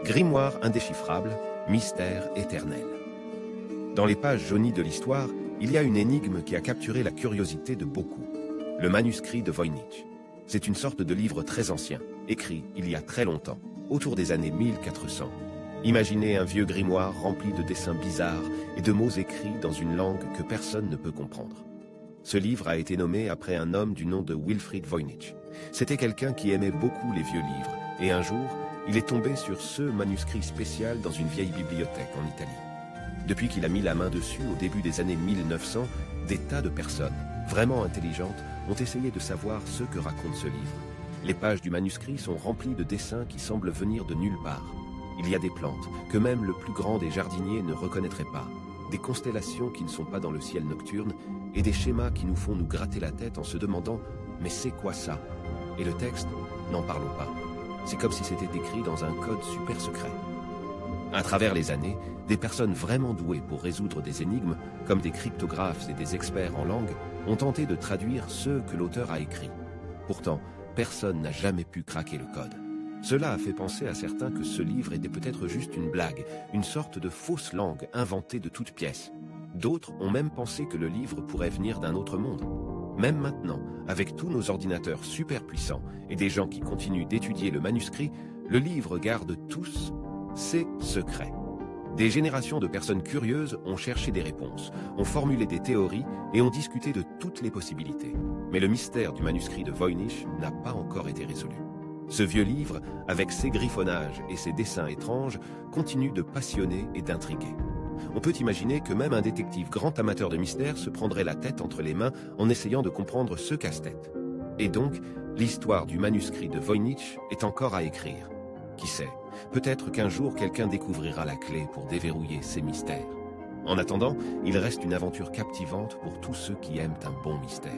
Grimoire indéchiffrable, mystère éternel. Dans les pages jaunies de l'histoire, il y a une énigme qui a capturé la curiosité de beaucoup. Le manuscrit de Voynich. C'est une sorte de livre très ancien, écrit il y a très longtemps, autour des années 1400. Imaginez un vieux grimoire rempli de dessins bizarres et de mots écrits dans une langue que personne ne peut comprendre. Ce livre a été nommé après un homme du nom de Wilfrid Voynich. C'était quelqu'un qui aimait beaucoup les vieux livres, et un jour, il est tombé sur ce manuscrit spécial dans une vieille bibliothèque en Italie. Depuis qu'il a mis la main dessus au début des années 1900, des tas de personnes, vraiment intelligentes, ont essayé de savoir ce que raconte ce livre. Les pages du manuscrit sont remplies de dessins qui semblent venir de nulle part. Il y a des plantes que même le plus grand des jardiniers ne reconnaîtrait pas, des constellations qui ne sont pas dans le ciel nocturne et des schémas qui nous font nous gratter la tête en se demandant « mais c'est quoi ça ?» Et le texte, n'en parlons pas. C'est comme si c'était écrit dans un code super secret. À travers les années, des personnes vraiment douées pour résoudre des énigmes, comme des cryptographes et des experts en langue, ont tenté de traduire ce que l'auteur a écrit. Pourtant, personne n'a jamais pu craquer le code. Cela a fait penser à certains que ce livre était peut-être juste une blague, une sorte de fausse langue inventée de toutes pièces. D'autres ont même pensé que le livre pourrait venir d'un autre monde. Même maintenant, avec tous nos ordinateurs super puissants et des gens qui continuent d'étudier le manuscrit, le livre garde tous ses secrets. Des générations de personnes curieuses ont cherché des réponses, ont formulé des théories et ont discuté de toutes les possibilités. Mais le mystère du manuscrit de Voynich n'a pas encore été résolu. Ce vieux livre, avec ses griffonnages et ses dessins étranges, continue de passionner et d'intriguer. On peut imaginer que même un détective grand amateur de mystère se prendrait la tête entre les mains en essayant de comprendre ce casse-tête. Et donc, l'histoire du manuscrit de Voynich est encore à écrire. Qui sait, peut-être qu'un jour quelqu'un découvrira la clé pour déverrouiller ces mystères. En attendant, il reste une aventure captivante pour tous ceux qui aiment un bon mystère.